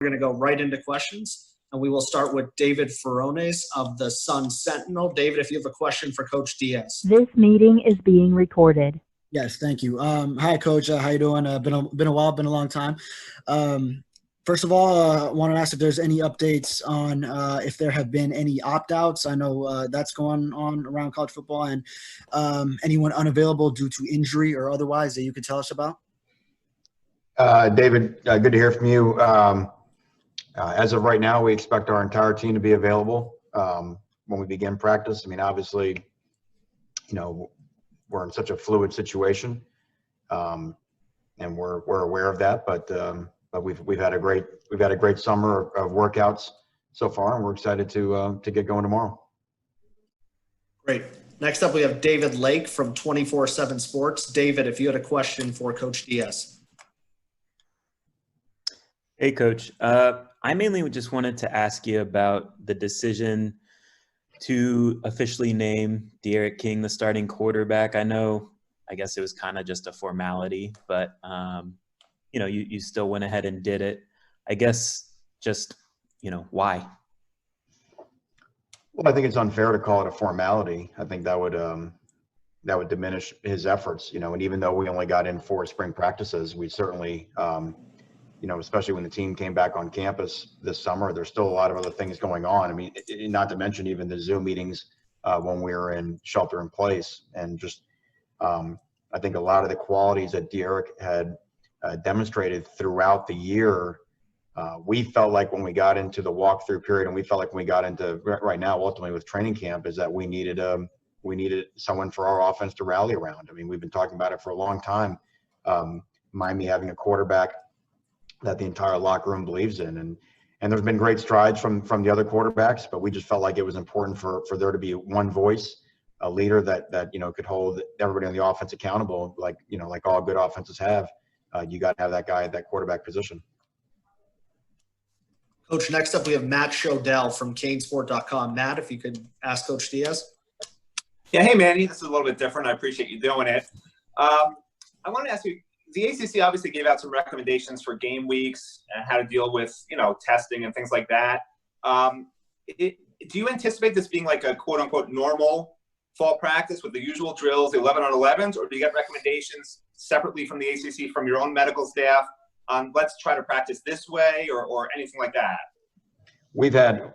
We're going to go right into questions, and we will start with David Ferrones of the Sun Sentinel. David, if you have a question for Coach Diaz. This meeting is being recorded. Yes, thank you. Hi, Coach. How you doing? Been a while, been a long time. First of all, I want to ask if there's any updates on if there have been any opt-outs. I know that's going on around college football, and anyone unavailable due to injury or otherwise that you could tell us about. David, good to hear from you. As of right now, we expect our entire team to be available when we begin practice. I mean, obviously, you know, we're in such a fluid situation, and we're aware of that. But we've had a great summer of workouts so far, and we're excited to get going tomorrow. Great. Next up, we have David Lake from 24/7 Sports. David, if you had a question for Coach Diaz. Hey, Coach. I mainly just wanted to ask you about the decision to officially name D'Eriq King the starting quarterback. I guess it was kind of just a formality, but, you know, you still went ahead and did it. I guess just, you know, why? Well, I think it's unfair to call it a formality. I think that would diminish his efforts, you know, and even though we only got in 4 spring practices, we certainly, you know, especially when the team came back on campus this summer, there's still a lot of other things going on. I mean, not to mention even the Zoom meetings when we were in shelter in place. And just, I think a lot of the qualities that D'Eriq had demonstrated throughout the year, we felt like when we got into the walkthrough period, and we felt like when we got into right now, ultimately with training camp, is that we needed someone for our offense to rally around. I mean, we've been talking about it for a long time. Miami having a quarterback that the entire locker room believes in. And there's been great strides from the other quarterbacks, but we just felt like it was important for there to be one voice, a leader that, you know, could hold everybody on the offense accountable, like, you know, like all good offenses have. You got to have that guy at that quarterback position. Coach, next up we have Matt Shodell from Canesport.com. Matt, if you could ask Coach Diaz. Yeah, hey, Manny. This is a little bit different. I appreciate you doing it. I want to ask you, the ACC obviously gave out some recommendations for game weeks and how to deal with, you know, testing and things like that. Do you anticipate this being like a quote-unquote normal fall practice with the usual drills, the 11-on-11s, or do you get recommendations separately from the ACC, from your own medical staff, on let's try to practice this way or anything like that? We've had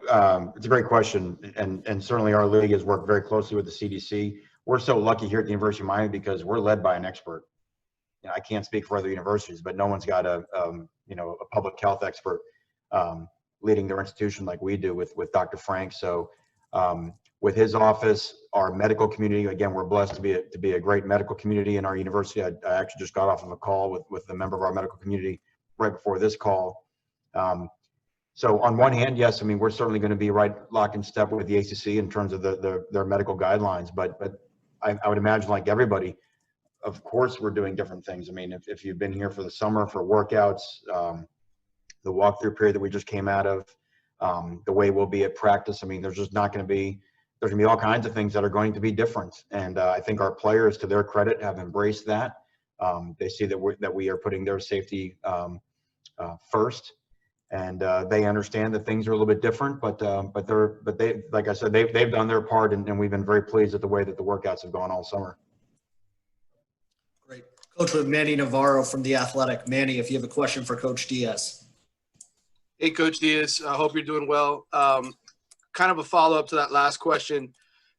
it's a great question, and certainly our league has worked very closely with the CDC. We're so lucky here at the University of Miami because we're led by an expert. You know, I can't speak for other universities, but no one's got a public health expert leading their institution like we do with Dr. Frank. So with his office, our medical community, again, we're blessed to be a great medical community in our university. I actually just got off of a call with a member of our medical community right before this call. So on one hand, yes, I mean, we're certainly going to be right lock in step with the ACC in terms of their medical guidelines, but I would imagine, like everybody, of course, we're doing different things. I mean, if you've been here for the summer for workouts, the walkthrough period that we just came out of, the way we'll be at practice, I mean, there's going to be all kinds of things that are going to be different. And I think our players, to their credit, have embraced that. They see that we are putting their safety first, and they understand that things are a little bit different. But they, like I said, they've done their part, and we've been very pleased at the way that the workouts have gone all summer. Great. Coach, with Manny Navarro from The Athletic. Manny, if you have a question for Coach Diaz. Hey, Coach Diaz. I hope you're doing well. Kind of a follow-up to that last question.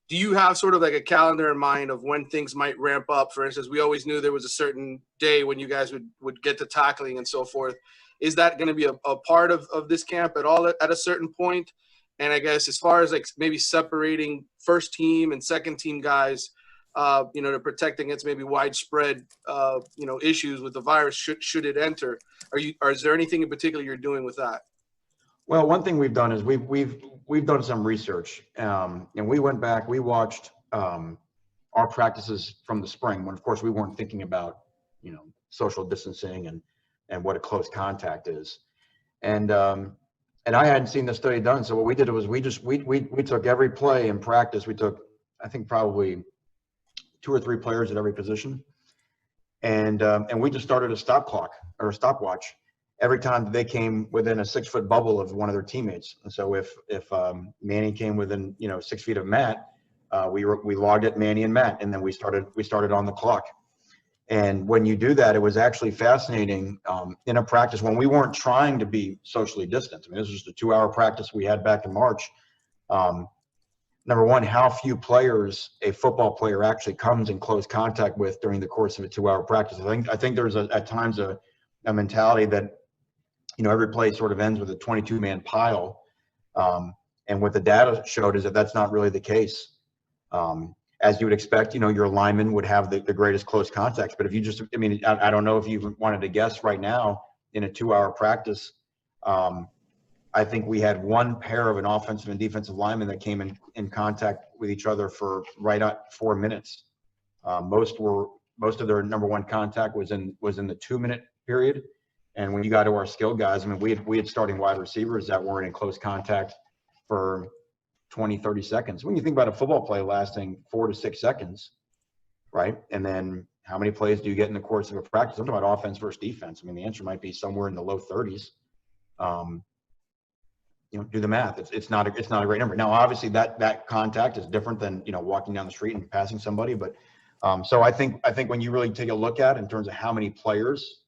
Do you have sort of like a calendar in mind of when things might ramp up? For instance, we always knew there was a certain day when you guys would get to tackling and so forth. Is that going to be a part of this camp at all at a certain point? And I guess as far as like maybe separating first team and second team guys, you know, to protect against maybe widespread, you know, issues with the virus should it enter. Is there anything in particular you're doing with that? Well, one thing we've done is we've done some research, and we went back, we watched our practices from the spring when, of course, we weren't thinking about, you know, social distancing and what a close contact is, and I hadn't seen the study done. So what we did was we took every play in practice. We took, I think, probably 2 or 3 players at every position, and we just started a stop clock or a stopwatch, every time they came within a 6-foot bubble of one of their teammates. And so if Manny came within 6 feet of Matt, we logged at Manny and Matt, and then we started on the clock. And when you do that, it was actually fascinating in a practice when we weren't trying to be socially distanced. I mean, this was just a 2-hour practice we had back in March. Number one, how few players a football player actually comes in close contact with during the course of a 2-hour practice. I think there's at times a mentality that every play sort of ends with a 22-man pile, and what the data showed is that that's not really the case. As you would expect, your lineman would have the greatest close contacts. But if you just, I don't know if you wanted to guess right now in a 2-hour practice. I think we had one pair of an offensive and defensive lineman that came in contact with each other for right at 4 minutes. Most of their number one contact was in the 2-minute period. And when you got to our skill guys, we had starting wide receivers that weren't in close contact for 20, 30 seconds. When you think about a football play lasting 4 to 6 seconds, right? And then how many plays do you get in the course of a practice? I'm talking about offense versus defense. The answer might be somewhere in the low 30s. Do the math. It's not a great number. Now, obviously that contact is different than, walking down the street and passing somebody. But so I think when you really take a look at in terms of how many players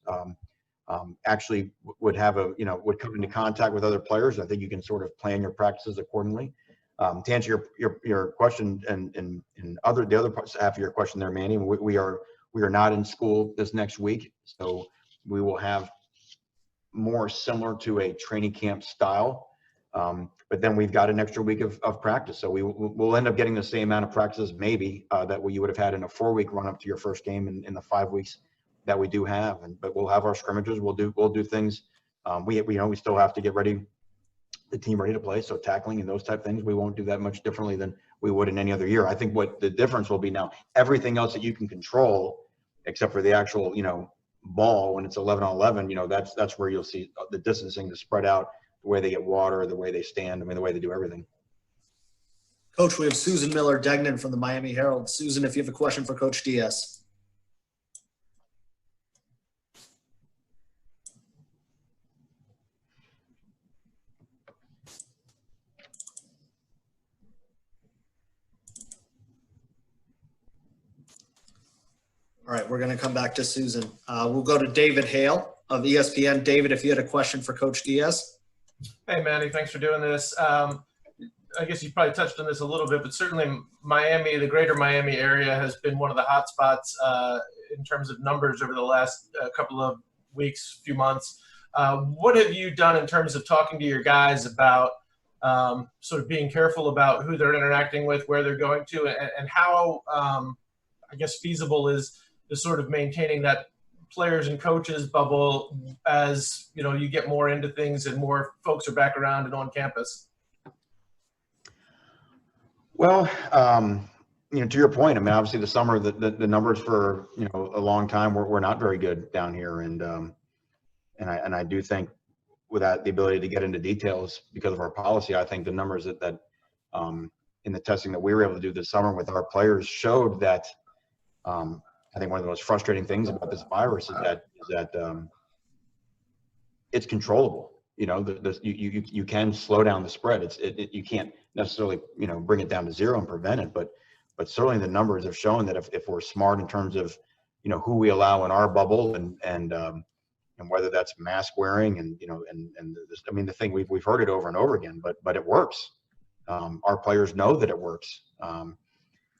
actually would have would come into contact with other players, I think you can sort of plan your practices accordingly. To answer your question and the other half of your question there, Manny, we are not in school this next week, so we will have more similar to a training camp style. But then we've got an extra week of practice, so we'll end up getting the same amount of practices maybe that you would have had in a 4-week run up to your first game in the 5 weeks that we do have. But we'll have our scrimmages. We'll do things. We still have to get the team ready to play. So tackling and those type of things, we won't do that much differently than we would in any other year. I think what the difference will be now, everything else that you can control, except for the actual, ball when it's 11 on 11, that's where you'll see the distancing to spread out, the way they get water, the way they stand, the way they do everything. Coach, we have Susan Miller-Degnan from the Miami Herald. Susan, if you have a question for Coach Diaz. All right, we're going to come back to Susan. We'll go to David Hale of ESPN. David, if you had a question for Coach Diaz. Hey, Manny, thanks for doing this. I guess you probably touched on this a little bit, but certainly Miami, the greater Miami area, has been one of the hot spots in terms of numbers over the last couple of weeks, few months. What have you done in terms of talking to your guys about sort of being careful about who they're interacting with, where they're going to, and how, I guess, feasible is sort of maintaining that players and coaches bubble as, you get more into things and more folks are back around and on campus? Well, to your point, obviously the summer, the numbers for, a long time were not very good down here. And I do think without the ability to get into details because of our policy, I think the numbers that in the testing that we were able to do this summer with our players showed that, I think one of the most frustrating things about this virus is that it's controllable. You can slow down the spread. You can't necessarily bring it down to zero and prevent it, but certainly the numbers have shown that if we're smart in terms of who we allow in our bubble and whether that's mask wearing and the thing we've heard it over and over again, but it works. Our players know that it works.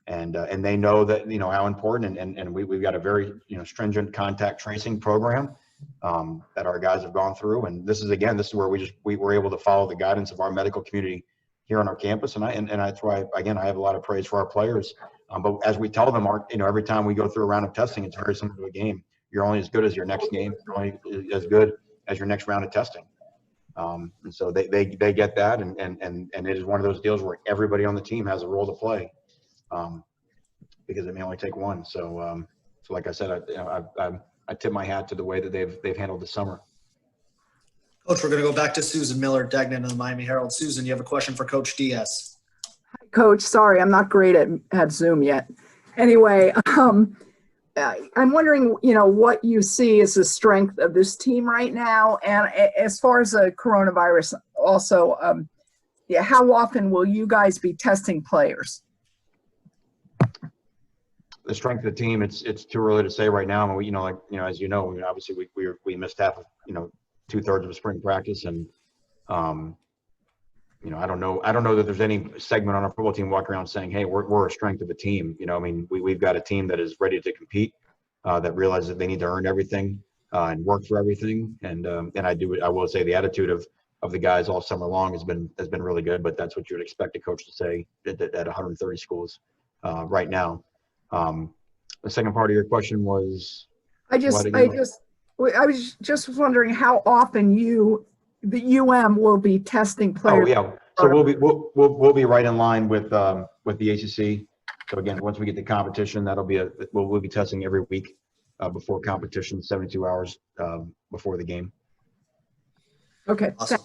And they know that, how important, and we've got a very, stringent contact tracing program that our guys have gone through. And this is where we were able to follow the guidance of our medical community here on our campus. And that's why, again, I have a lot of praise for our players. But as we tell them, every time we go through a round of testing, it's very similar to a game. You're only as good as your next game. You're only as good as your next round of testing. And so they get that. And it is one of those deals where everybody on the team has a role to play. Because it may only take one. So like I said, I tip my hat to the way that they've handled the summer. Coach, we're going to go back to Susan Miller-Degnan of the Miami Herald. Susan, you have a question for Coach Diaz. Coach, sorry, I'm not great at Zoom yet. Anyway, I'm wondering, what you see as the strength of this team right now, and as far as the coronavirus, also, yeah, how often will you guys be testing players? The strength of the team, it's too early to say right now. And we, as you know, obviously we missed half of, 2/3 of a spring practice, and I don't know that there's any segment on our football team walking around saying, hey, we're a strength of a team. We've got a team that is ready to compete, that realizes that they need to earn everything and work for everything. And I will say the attitude of the guys all summer long has been really good, but that's what you would expect a coach to say at 130 schools right now. The second part of your question was, I was just wondering how often the UM will be testing players. Oh yeah, so we'll be right in line with the ACC. So again, once we get to competition, we'll be testing every week before competition, 72 hours before the game. Okay. Awesome.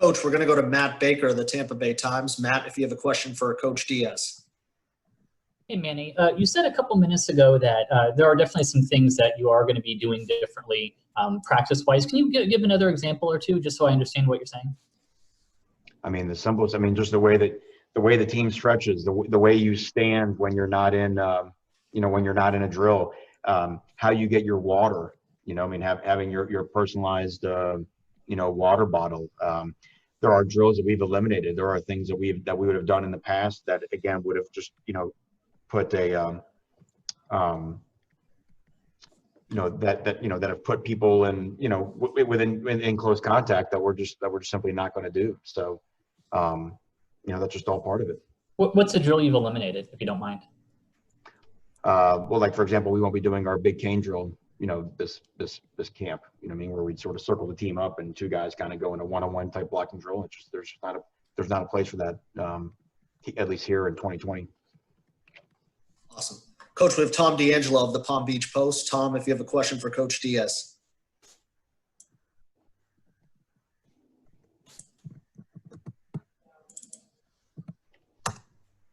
Coach, we're going to go to Matt Baker of the Tampa Bay Times. Matt, if you have a question for Coach Diaz. Hey, Manny, you said a couple minutes ago that there are definitely some things that you are going to be doing differently practice-wise. Can you give another example or two, just so I understand what you're saying? The simplest. just the way the team stretches, the way you stand when you're not in, when you're not in a drill, how you get your water. Having your personalized, water bottle. There are drills that we've eliminated. There are things that we would have done in the past that again would have just put a that have put people in in close contact that we're just simply not going to do. So that's just all part of it. What's a drill you've eliminated, if you don't mind? Well, like for example, we won't be doing our big cane drill this camp, where we'd sort of circle the team up and two guys kind of go in a one-on-one type blocking drill. It's just there's not a place for that, at least here in 2020. Awesome. Coach, we have Tom D'Angelo of the Palm Beach Post. Tom, if you have a question for Coach Diaz.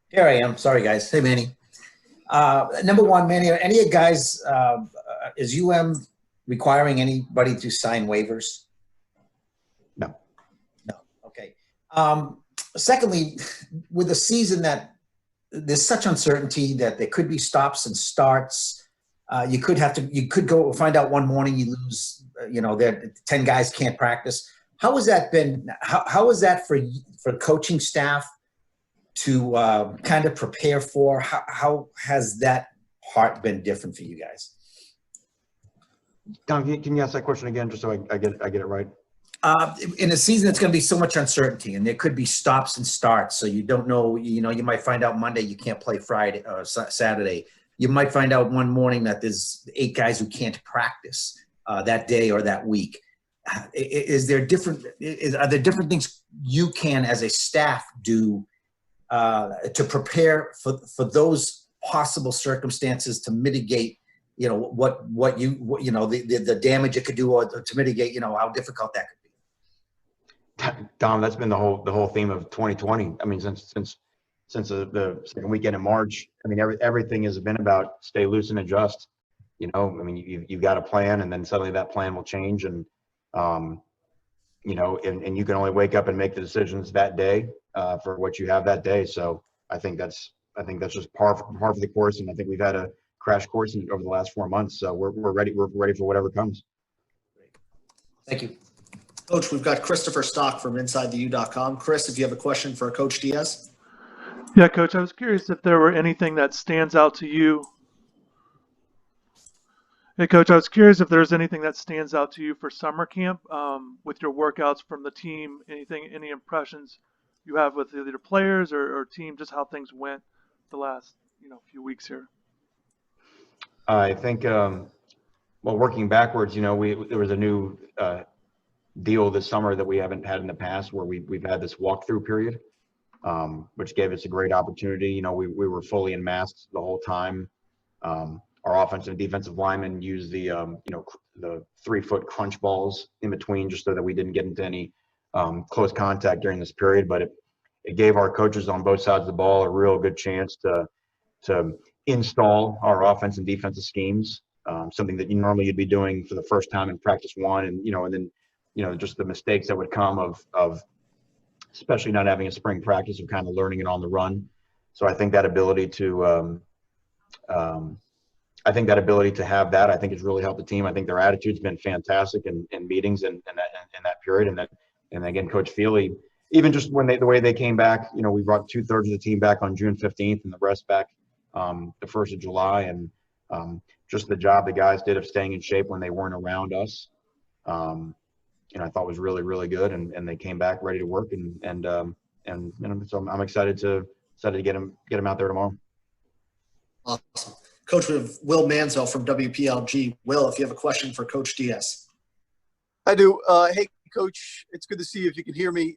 Here I am. Sorry, guys. Hey, Manny. Number one, Manny, are any of you guys, is UM requiring anybody to sign waivers? No. No. Okay. Secondly, with a season that there's such uncertainty that there could be stops and starts. You could go find out one morning you lose, that 10 guys can't practice. How has that been? How is that for coaching staff to kind of prepare for? How has that part been different for you guys? Tom, can you ask that question again, just so I get it right? In a season, it's going to be so much uncertainty, and there could be stops and starts. So you don't know. You might find out Monday you can't play Friday or Saturday. You might find out one morning that there's 8 guys who can't practice that day or that week. Are there different things you can, as a staff, do to prepare for those possible circumstances to mitigate, the damage it could do, or to mitigate, how difficult that could be? Dom, that's been the whole theme of 2020. Since the second weekend in March, everything has been about stay loose and adjust. You've got a plan, and then suddenly that plan will change, and and you can only wake up and make the decisions that day for what you have that day. So I think that's just par for the course, and I think we've had a crash course over the last 4 months. So we're ready. We're ready for whatever comes. Thank you. Coach, we've got Christopher Stock from InsideTheU.com. Chris, if you have a question for Coach Diaz. Yeah, Coach, I was curious if there were anything that stands out to you. Hey, Coach, I was curious if there's anything that stands out to you for summer camp with your workouts from the team. Any impressions you have with either players or team, just how things went the last few weeks here? I think, working backwards, there was a new deal this summer that we haven't had in the past, where we've had this walkthrough period, which gave us a great opportunity. We were fully in masks the whole time. Our offensive and defensive linemen used the 3-foot crunch balls in between, just so that we didn't get into any close contact during this period. But it gave our coaches on both sides of the ball a real good chance to install our offense and defensive schemes, something that you'd be doing for the first time in practice one, and then just the mistakes that would come of especially not having a spring practice of kind of learning it on the run. So I think that ability to have that, I think has really helped the team. I think their attitude's been fantastic in meetings and in that period. And again, Coach Feely, even just the way they came back, we brought 2/3 of the team back on June 15th and the rest back the 1st of July. And just the job the guys did of staying in shape when they weren't around us, I thought was really, really good. And they came back ready to work. So I'm excited to get them out there tomorrow. Awesome. Coach, we have Will Mansell from WPLG. Will, if you have a question for Coach Diaz. I do. Hey, Coach, it's good to see you if you can hear me.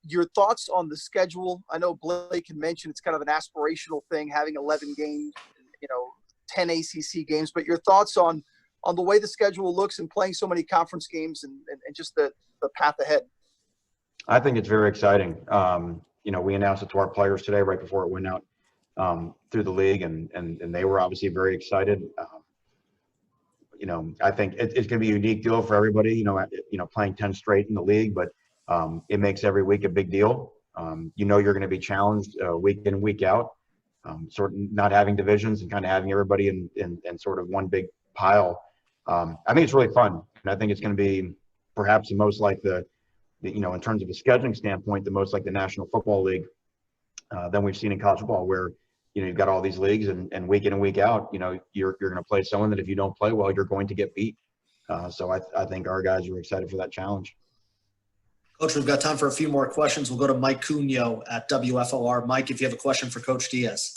Your thoughts on the schedule? I know Blake had mentioned it's kind of an aspirational thing, having 11 games, 10 ACC games, but your thoughts on the way the schedule looks and playing so many conference games and just the path ahead? I think it's very exciting. We announced it to our players today right before it went out through the league, and they were obviously very excited. I think it's going to be a unique deal for everybody, playing 10 straight in the league, but it makes every week a big deal. You're going to be challenged week in, week out, sort of not having divisions and kind of having everybody in sort of one big pile. I think it's really fun, and I think it's going to be perhaps the most like in terms of a scheduling standpoint, the most like the National Football League than we've seen in college football, where you've got all these leagues and week in and week out, you're going to play someone that if you don't play well, you're going to get beat. So I think our guys are excited for that challenge. Coach, we've got time for a few more questions. We'll go to Mike Cunio at WFOR. Mike, if you have a question for Coach Diaz.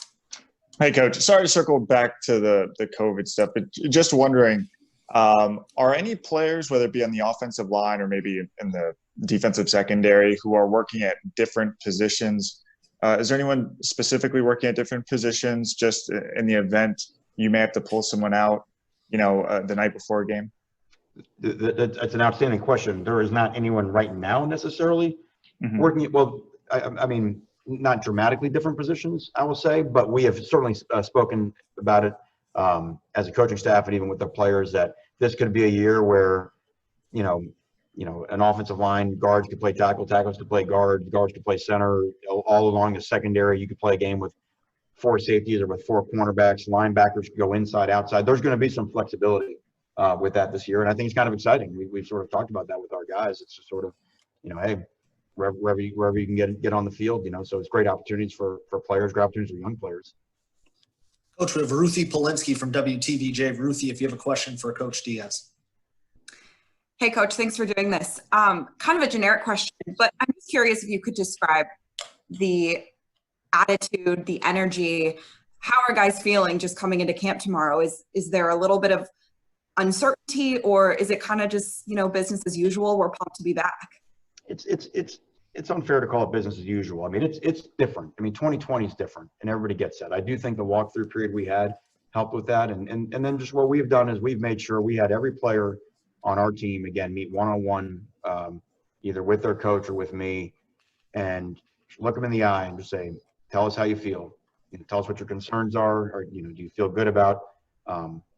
Hey, Coach. Sorry to circle back to the COVID stuff, but just wondering, are any players, whether it be on the offensive line or maybe in the defensive secondary, who are working at different positions? Is there anyone specifically working at different positions just in the event you may have to pull someone out, the night before a game? That's an outstanding question. There is not anyone right now necessarily working. Well, I mean, not dramatically different positions, I will say, but we have certainly spoken about it as a coaching staff and even with the players that this could be a year where, an offensive line, guards could play tackle, tackles could play guards could play center, all along the secondary. You could play a game with 4 safeties or with 4 cornerbacks. Linebackers could go inside, outside. There's going to be some flexibility with that this year, and I think it's kind of exciting. We've sort of talked about that with our guys. It's just sort of, hey, wherever you can get on the field, so it's great opportunities for players, great opportunities for young players. Coach, we have Ruthie Polinsky from WTVJ. Ruthie, if you have a question for Coach Diaz. Hey, Coach, thanks for doing this. Kind of a generic question, but I'm just curious if you could describe the attitude, the energy. How are guys feeling just coming into camp tomorrow? Is there a little bit of uncertainty, or is it kind of just, business as usual? We're pumped to be back. It's unfair to call it business as usual. I mean, it's different. I mean, 2020 is different, and everybody gets that. I do think the walkthrough period we had helped with that, and then just what we've done is we've made sure we had every player on our team, again, meet one-on-one, either with their coach or with me, and look them in the eye and just say, tell us how you feel. Tell us what your concerns are, or, do you feel good about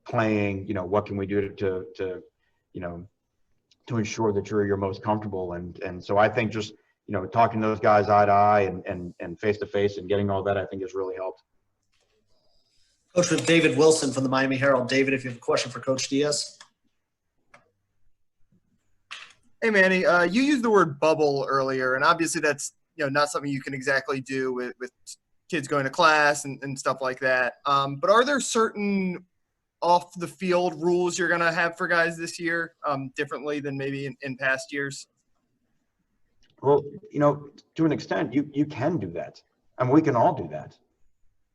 playing? What can we do to ensure that you're most comfortable? And so I think just, talking to those guys eye to eye and face to face and getting all that, I think has really helped. Coach, we have David Wilson from the Miami Herald. David, if you have a question for Coach Diaz. Hey, Manny, you used the word bubble earlier, and obviously that's not something you can exactly do with kids going to class and stuff like that. But are there certain off the field rules you're going to have for guys this year differently than maybe in past years? Well, to an extent, you can do that. I mean, we can all do that,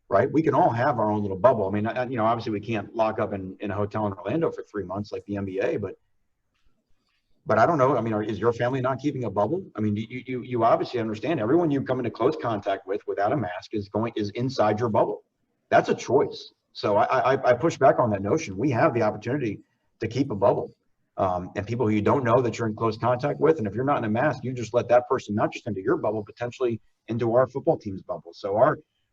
right? We can all have our own little bubble. I mean, obviously we can't lock up in a hotel in Orlando for 3 months like the NBA, but I don't know. I mean, is your family not keeping a bubble? I mean, you obviously understand everyone you come into close contact with without a mask is inside your bubble. That's a choice. So I push back on that notion. We have the opportunity to keep a bubble. And people who you don't know that you're in close contact with, and if you're not in a mask, you just let that person not just into your bubble, potentially into our football team's bubble. So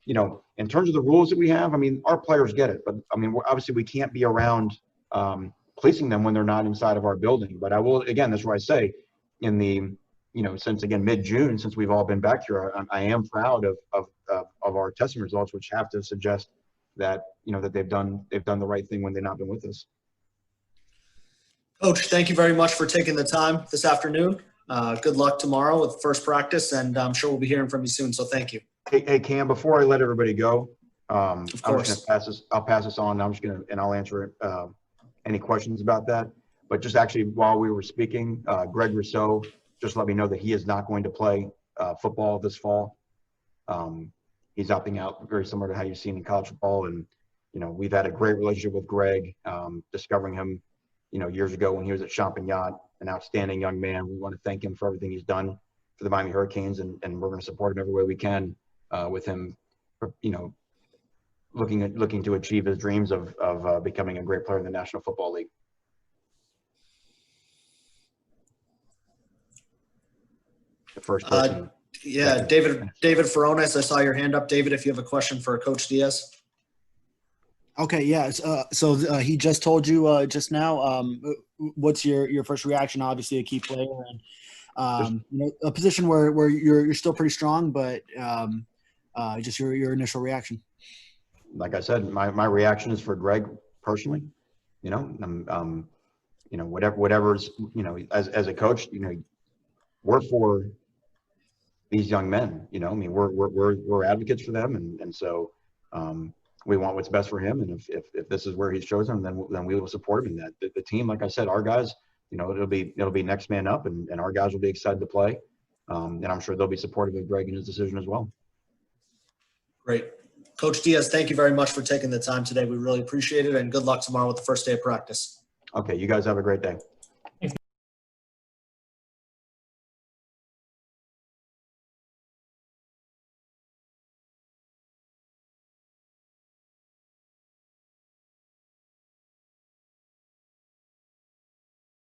you know, in terms of the rules that we have, I mean, our players get it, but I mean, obviously we can't be around policing them when they're not inside of our building. But I will, again, that's where I say in the, you know, since again, mid-June, since we've all been back here, I am proud of our testing results, which have to suggest that, you know, that they've done the right thing when they've not been with us. Coach, thank you very much for taking the time this afternoon. Good luck tomorrow with first practice, and I'm sure we'll be hearing from you soon. So thank you. Hey Cam, before I let everybody go, Of course. I'll pass this on. And I'll answer any questions about that. But just actually, while we were speaking, Greg Rousseau just let me know that he is not going to play football this fall. He's opting out, very similar to how you've seen in college football. And, you know, we've had a great relationship with Greg, discovering him, you know, years ago when he was at Champagnat, an outstanding young man. We want to thank him for everything he's done for the Miami Hurricanes, and we're going to support him every way we can with him, you know, looking to achieve his dreams of becoming a great player in the National Football League. The first person. Yeah, David Feronis, I saw your hand up. David, if you have a question for Coach Diaz. Okay, yeah. So he just told you just now. What's your first reaction? Obviously, a key player, and you know, a position where you're still pretty strong, but just your initial reaction. Like I said, my reaction is for Greg personally. You know, you know, whatever's, you know, as a coach, you know, we're for these young men. You know, I mean, we're advocates for them, and so we want what's best for him. And if this is where he's chosen, then we will support him in that. The team, like I said, our guys, you know, it'll be next man up, and our guys will be excited to play, and I'm sure they'll be supportive of Greg in his decision as well. Great. Coach Diaz, thank you very much for taking the time today. We really appreciate it, and good luck tomorrow with the first day of practice. Okay, you guys have a great day.